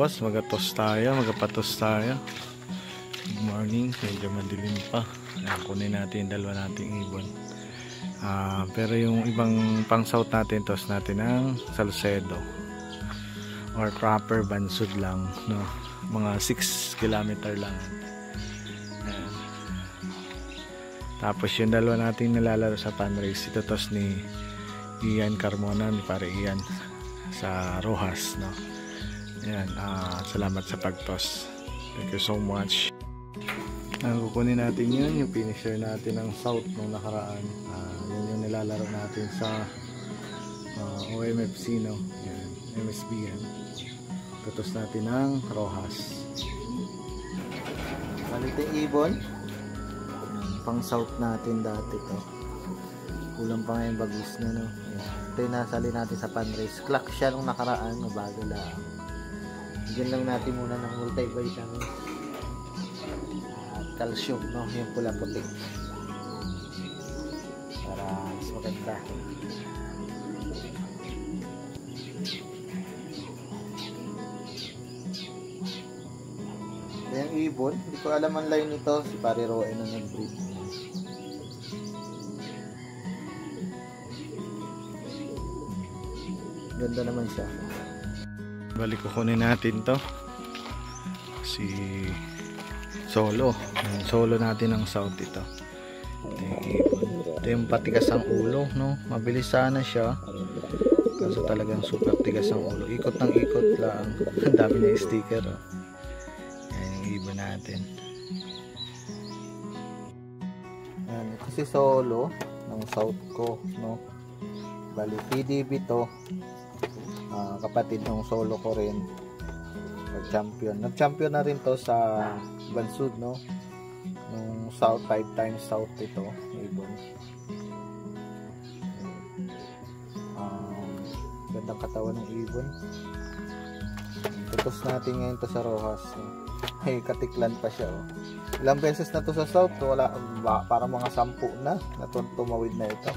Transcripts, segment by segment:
boss, magatos tayo, magapatos tayo. Good morning, medyo madilim pa. Kunin natin yung dalawa nating ibon. Pero yung ibang pang south natin, toss natin ang Salcedo or proper bansud lang, no? Mga 6 kilometer lang. Ayan. Tapos yung dalawa natin nilalaro sa pan race, ito toss ni Ian Carmona, ni pare Ian sa Rojas, no? Ayan, salamat sa pag-toss. Thank you so much. Kukunin natin yun, yung finisher natin ng South nung nakaraan. Yun yung nilalaro natin sa OMFC, no? Ayan, MSB yan. Tutos natin ng Rojas. Baliting ibon. Pang South natin dati to. Kulang pa nga yung bagis na, no? Ayan. Ito yung nasali natin sa pan race. Clock siya nung nakaraan, bago lang. Diyan lang natin muna ng multivitamins at calcium, no? Yung pula-puti para mas maganda. Yung ibon, hindi ko alam ang line nito. Si pare Roe na nag-breed. Ganda naman siya. Balik kukunin natin to si Solo. Solo natin ang South ito. Ito yung patigas ang ulo, no? Mabilis sana siya, kaso talagang super tigas ang ulo. Ikot ng ikot lang. Ang dami na sticker, oh. Yan yung ibon natin. Yan, ito si Solo ng South ko, no? Bali PDB to. Kapatid ng Solo ko rin, nag-champion na rin to sa Bansud, no? Nung South, 5 times South ito ibon. Gandang katawan ng ibon. Tutos natin ngayon to sa Rojas, no? Hey, katiklan pa siya, oh. Ilang beses na to sa South, wala, parang mga 10 na tumawid na ito.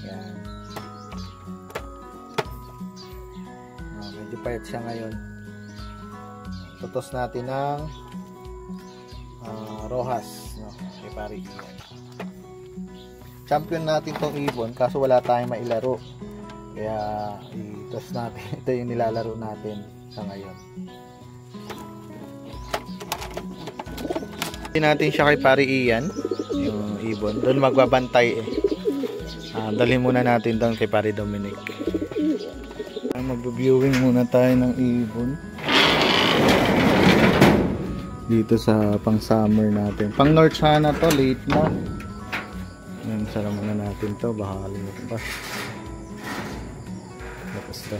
Yan. Medyo payat siya ngayon. Tutos natin ng Rojas, no? Kay pare Ian. Champion natin tong ibon, kaso wala tayong mailaro, kaya i-toss natin. Ito yung nilalaro natin sa ngayon. Hindi natin siya kay pare Ian, yung ibon doon magbabantay, eh. Dalhin muna natin doon kay pare Dominic. Mag-viewing muna tayo ng ibon dito sa pang summer natin. Pang north sana to, late na. Yan, sara muna natin to, baka lumagpas. Tapos to.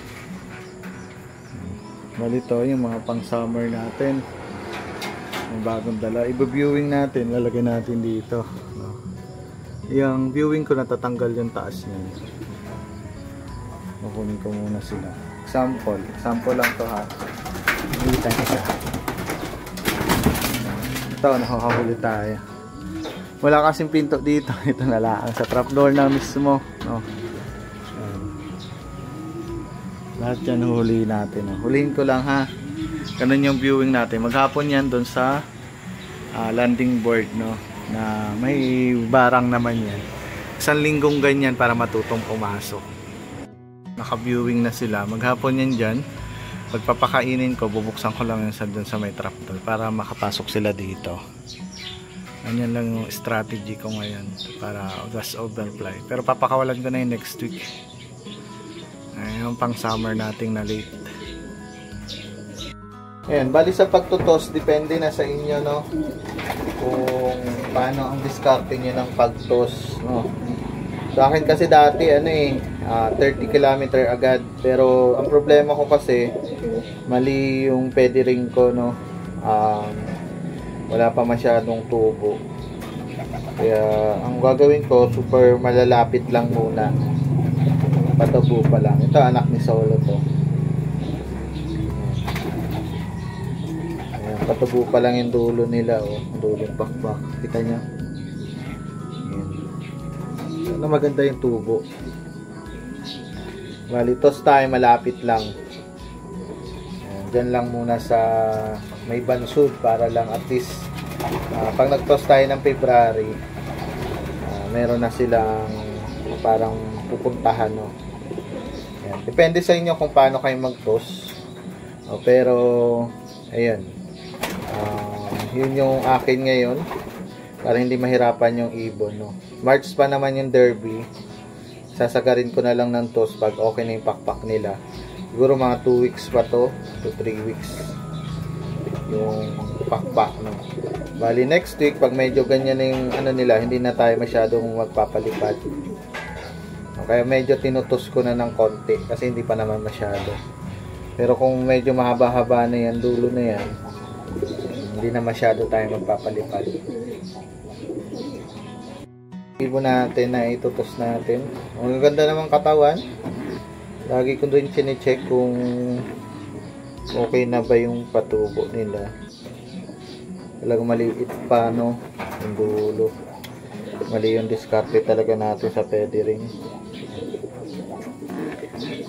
Bali to, yung mga pang summer natin. Yung bagong dala. I-viewing natin, lalagay natin dito, no? Yung viewing ko natatanggal yung taas niya. Kukunin ko muna sila. Example lang to, ha. Militan isa. Ito, nakakahuli tayo. Wala kasing pinto dito. Ito na lang sa trapdoor na mismo, no? Lahat yan huli natin, no? Huliin ko lang, ha. Ganun yung viewing natin. Maghapon yan doon sa landing board, no? Na may barang naman yan. Isang linggong ganyan para matutong pumasok. Naka-viewing na sila. Maghapon yan dyan. Pagpapakainin ko, bubuksan ko lang yan dun sa may trapdoor para makapasok sila dito. Ganyan lang yung strategy ko ngayon para gas overfly. Pero papakawalan ko na yung next week. Ayun, pang summer nating na late. Ayan, bali sa pagtutos, depende na sa inyo, no? Kung paano ang discarding nyo ng pagtos, no? Sa akin kasi dati, 30 km agad. Pero ang problema ko kasi, mali yung pediring ko, no? Wala pa masyadong tubo. Kaya ang gagawin ko, super malalapit lang muna. Patubo pa lang. Ito, anak ni Solo to. Ayan, patubo pa lang yung dulo nila, oh. Dulong bakbak. Kita nyo? Na maganda yung tubo. Bali, toss tayo malapit lang. Ayan. Diyan lang muna sa may bansud para lang at least pag nag-toss tayo ng February, meron na silang parang pupuntahan, no. Yan. Depende sa inyo kung paano kayo mag-toss. Pero ayun. Yun yung akin ngayon para hindi mahirapan yung ibon, no. March pa naman yung Derby. Sasagarin ko na lang ng toss pag okay na yung pakpak nila. Siguro mga 2 weeks pa to, 2-3 weeks yung pakpak, no. Bali next week pag medyo ganyan na yung ano nila, hindi na tayo masyadong magpapalipad. Kaya medyo tinutos ko na ng konti kasi hindi pa naman masyado. Pero kung medyo mahaba-haba na yan, dulo na yan, hindi na masyado tayo magpapalipad. Ibon natin na itutos natin. Ang ganda naman katawan. Lagi ko doon chine-check kung okay na ba yung patubo nila. Talagang maliit pa, no, yung dulo. Mali yung diskarte talaga natin sa feathering.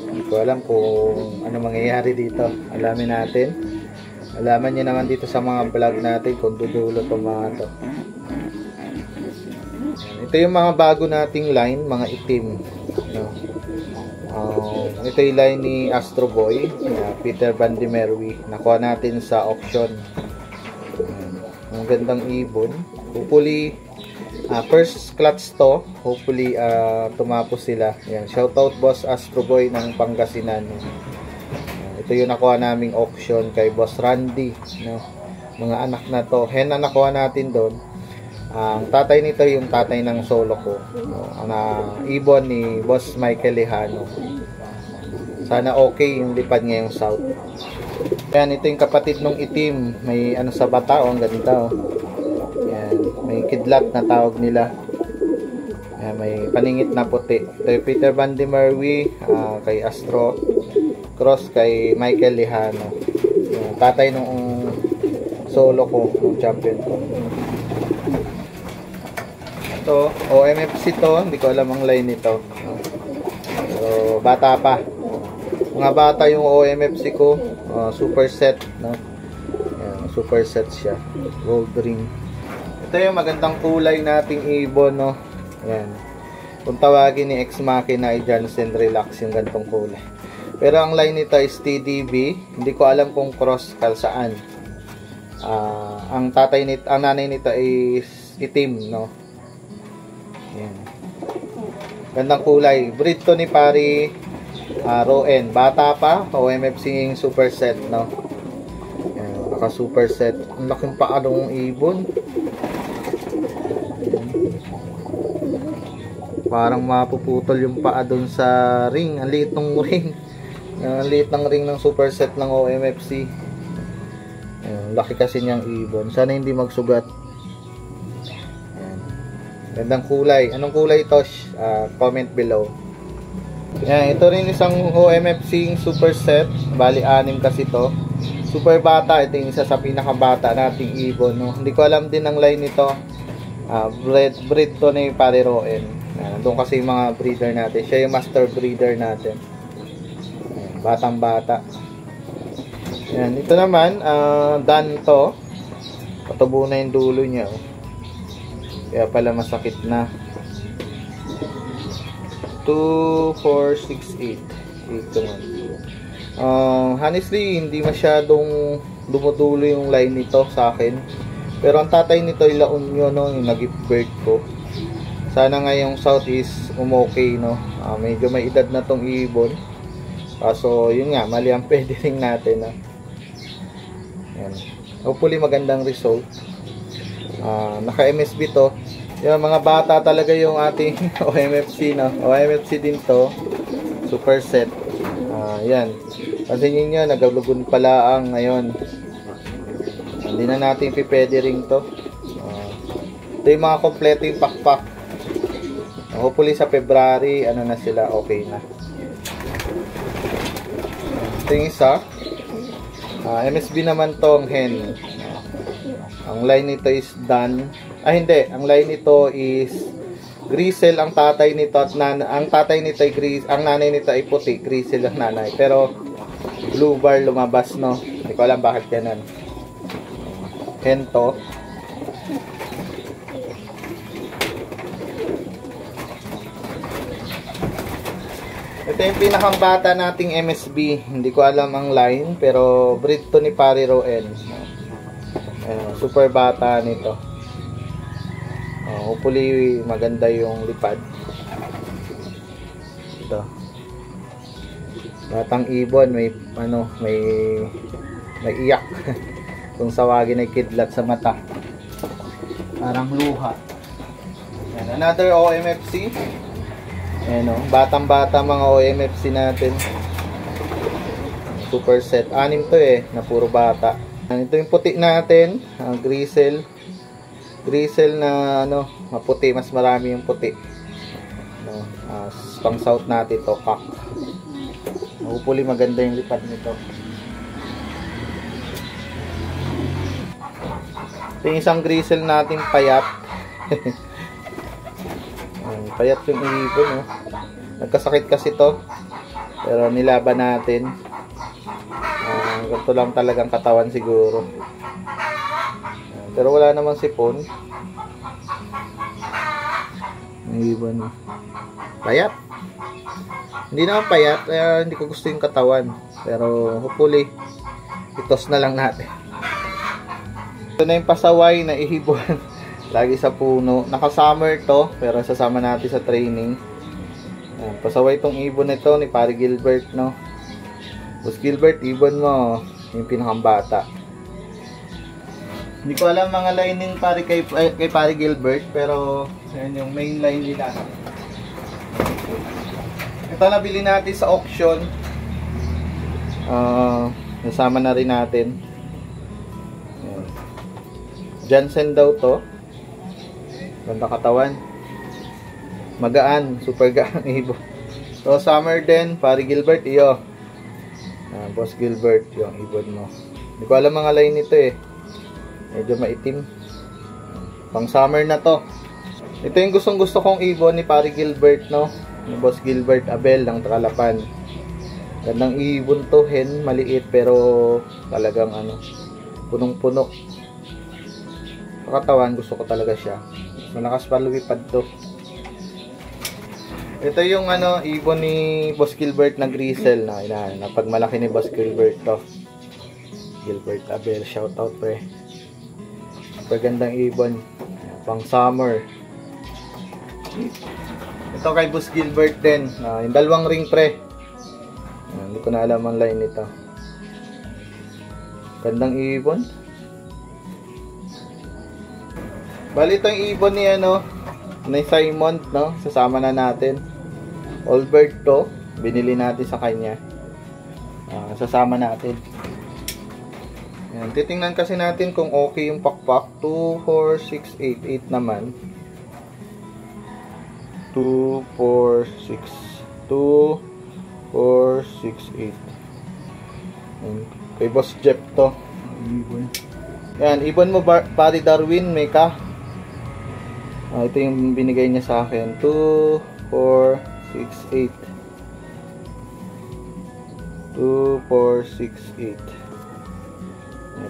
Hindi ko alam kung ano mangyayari dito. Alamin natin. Alaman nyo naman dito sa mga vlog natin kung dudulo itong mga to. Ito yung mga bago nating line, mga itim, no? Ito yung line ni Astro Boy, Peter Van de Merwe. Nakuha natin sa auction. Ang gandang ibon. Hopefully, first clutch to. Hopefully, tumapos sila. Yan. Shoutout Boss Astro Boy ng Pangasinan. Ito yung nakuha naming auction kay Boss Randy, no? Mga anak na to. Hen na nakuha natin doon. Ang tatay nito yung tatay ng solo ko, no? Ang ibon ni Boss Michael Lejano. Sana okay yung lipad ngayong south. Yan, ito yung kapatid nung itim. May ano sa bata, ang ganda, oh. Yan, may kidlat na tawag nila. Yan, may paningit na puti. Ito yung Peter Van de Merwe, kay Astro. Cross kay Michael Lejano. Yan, tatay nung solo ko, nung champion ko. Ito, OMFC to, hindi ko alam ang line nito. So, bata pa. Mga bata yung OMFC ko, super set, no? Ayan, super set siya. Gold ring. Ito yung magandang kulay nating ibon, no? Ayan. Kung tawagin ni Ex Machina ay Jansen Relax yung gantong kulay. Pero ang line nito is TDB. Hindi ko alam kung cross saan. Ang nanay nito is itim, no? Ayan. Gandang kulay. Breed to ni Pari Roen. Bata pa. OMFC super set, no? Ayan. Naka super set. Ang laking paa ng ibon. Ayan. Parang mapuputol yung paa dun sa ring. Ang liit ng ring. Ang liit ng ring ng super set ng OMFC. Ayan. Laki kasi niyang ibon. Sana hindi magsugat. Gandang kulay. Anong kulay ito? Comment below. Yan, ito rin isang OMFC super set. Bali, 6 kasi to. Super bata. Ito yung isa sa pinakabata nating ibon, no? Hindi ko alam din ang line nito. Breed to ni Pare Roen. Doon kasi yung mga breeder natin. Siya yung master breeder natin. Batang bata. Yan, ito naman, done to. Patubo na yung dulo niya, oh. Kaya pala masakit na. 2, 4, 6, 8. 8 naman. Honestly, hindi masyadong dumudulo yung line nito sa akin. Pero ang tatay nito ay La Union, no? Yung nag-give birth ko. Sana ngayong south is umokay, no? Medyo may edad na tong ibon. Kaso, yun nga, mali ang feathering natin, no? Yan. Hopefully, magandang result. Naka-MSB to. Yung mga bata talaga yung ating OMFC, no? OMFC din to. Super set. Yan. Pansinin nyo, nagaglugon pala ang ngayon. Hindi na natin pipedering to. Ito yung mga kompleto yung pakpak. Hopefully sa February, ano na sila, okay na. Ito yung isa. MSB naman tong hen. Ang line nito is done. Hindi. Ang line nito is Grisel ang tatay nito at ang tatay nito ay ang nanay nito ay puti. Grisel ang nanay. Pero blue bar lumabas, no? Hindi ko alam bakit ganun. Hento. Ito yung pinakang bata nating MSB. Hindi ko alam ang line, pero breed to ni Pari Roen. Super bata nito. Hopefully maganda yung lipad. Ito. Batang ibon, may iyak. Kung sawagin ay kidlat sa mata. Parang luha. Yan, another OMFC. Ayan, batang-bata mga OMFC natin. Super set. 6 to na puro bata. Ito yung puti natin, grizzle. Grizzle na maputi, mas marami yung puti. Pang south natin to, kak. Hopefully maganda yung lipad nito. Ito yung isang grizzle natin payat. Payat yung ibon, nagkasakit kasi to, pero nilaban natin. Ganito lang talagang katawan siguro, pero wala namang sipon. Yung ibon, payat. Hindi naman payat, kaya hindi ko gusto yung katawan, pero hopefully itos na lang natin. Ito na yung pasaway na ibon. Lagi sa puno. Naka-summer to, pero sasama natin sa training. Ayan, pasaway tong ibon nito ni Pari Gilbert, no? Boss Gilbert, ibon mo. Yung pinakang bata. Hindi ko alam mga lining pari kay Pari Gilbert, pero ayan yung main line nila. Ito nabili natin sa auction. Nasama na rin natin. Ayan. Jansen daw to. Ganda katawan. Magaan. Super gaan ibon. So, summer din. Pari Gilbert, iyo. Boss Gilbert, yung ibon mo. Hindi ko alam mga line nito Medyo maitim. Pang summer na to. Ito yung gustong-gusto kong ibon ni Pari Gilbert, no? Ni Boss Gilbert Abel ng Takalapan. Gandang ibon to. Hen, maliit pero talagang punong-puno. Katawan, gusto ko talaga siya. Malakas pa lumipad to. Ito yung ibon ni Boss Gilbert na grizzle na pagmalaki ni Boss Gilbert to. Gilbert Abel, shout out pre. Pagandang ibon, pang summer. Ito kay Boss Gilbert din, yung dalawang ring pre. Hindi ko na alam ang line nito. Gandang ibon. Bali ito yung ibon ni ni Simon, no? Sasama na natin. Allbird to. Binili natin sa kanya. Sasama natin. Ayan, titingnan kasi natin kung okay yung pakpak. 2, 4, 6, 8. 8 naman. 2, 4, 6. 2, 4, 6, 8. Ayan, kay Boss Jeff to. Ibon. Ayan, ibon mo Pari Darwin, may ka. Ito yung binigay niya sa akin. 2, 4, 6, 8. 2, 4, 6, 8.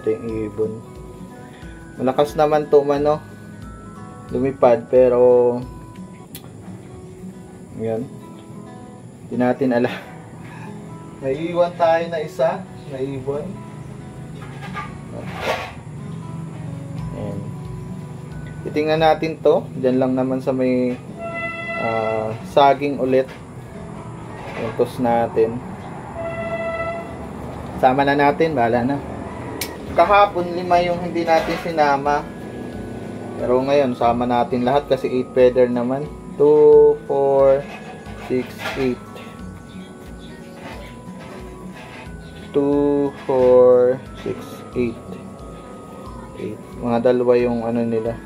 Ito yung ibon. Malakas naman to lumipad, pero yan. Hindi natin alam. Naiiwan tayo na isa na ibon. Titingnan natin to. Diyan lang naman sa may saging ulit. Tos natin. Sama na natin. Bahala na. Kahapon 5 yung hindi natin sinama. Pero ngayon sama natin lahat kasi 8 feather naman. 2, 4, 6, 8. 2, 4, 6, 8. Mga dalawa yung nila.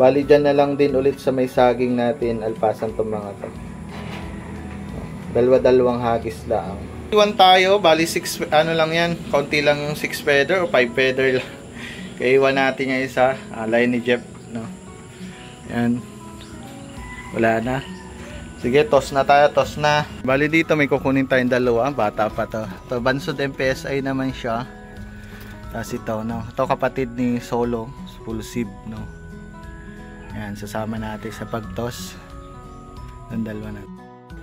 Bali dyan na lang din ulit sa may saging natin, alpasan itong mga to. Dalawa-dalawang hagis lang. Iwan tayo, bali 6, lang yan, kaunti lang yung 6 feather o 5 feather lang. Kaya iwan natin yung isa, line ni Jeff, no? Yan. Wala na. Sige, toss na tayo, toss na. Bali dito may kukunin tayong dalawa, bata pa to. Ito, Bansod MPSI naman siya. Tapos ito, no? Ito kapatid ni Solo, Expulsive, no? Yan, sasama natin sa pag-toss. Ang dalawa na.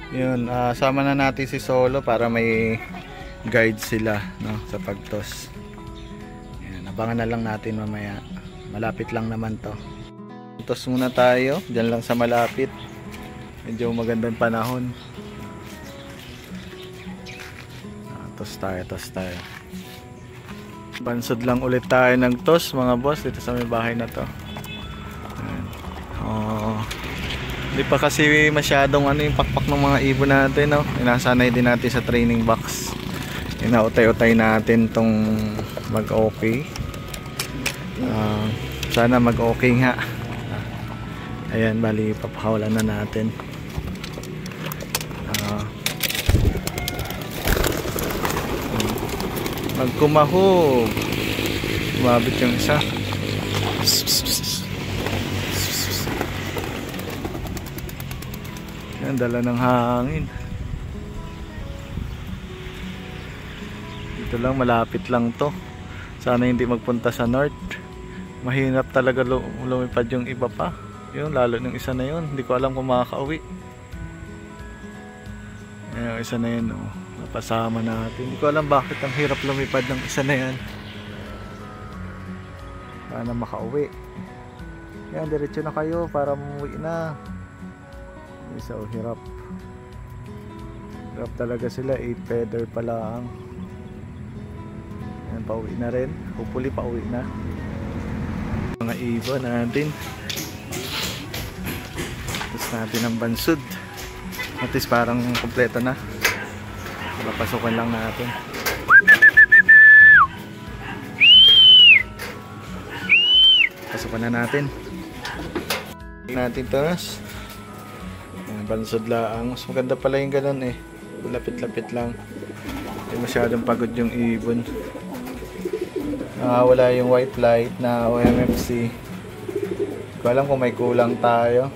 Yun, sama na natin si Solo para may guide sila, no? Sa pag-toss. Yan, abangan na lang natin mamaya. Malapit lang naman to. Toss muna tayo, dyan lang sa malapit. Medyo magandang panahon. Toss tayo. Bansod lang ulit tayo ng toss mga boss dito sa may bahay na to. Hindi pa kasi masyadong yung pakpak ng mga ibon natin, no? Inasanay din natin sa training box. Inautay-utay natin tong mag-okay. Sana mag-okay nga. Ayan, bali papakawalan na natin. Magkumahog. Umabit yung isa. Yan, dala ng hangin. Dito lang, malapit lang to. Sana hindi magpunta sa north. Mahirap talaga lumipad yung iba pa. Yun, lalo ng isa na yun. Hindi ko alam kung makakauwi. Yung isa na yun, oh. Napasama natin. Hindi ko alam bakit ang hirap lumipad ng isa na yan. Sana makauwi. Yan, diretso na kayo para umuwi na. Isa, oh, hirap. Hirap talaga sila. 8 feather pa lang. Yan, pauwi na rin. Hopefully pauwi na. Mga ibon natin. Natin ang bansod. At least parang kompleto na. Papasukan lang natin. Pasukan na natin. Toras. Bansod lang. Mas maganda pala yung ganun eh. Lapit-lapit lang. Hindi masyadong pagod yung ibon. Wala yung white light na OMFC. Hindi ko alam kung may kulang tayo.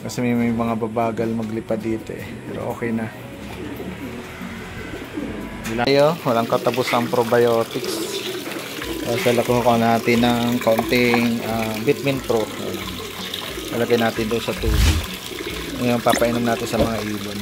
Kasi may mga babagal maglipad dito eh. Pero okay na. Walang katapos ang probiotics. Sa lakuha natin ng konting vitamin pro. Lalagay natin doon sa tubig. Ngayon papainom natin sa mga ibon.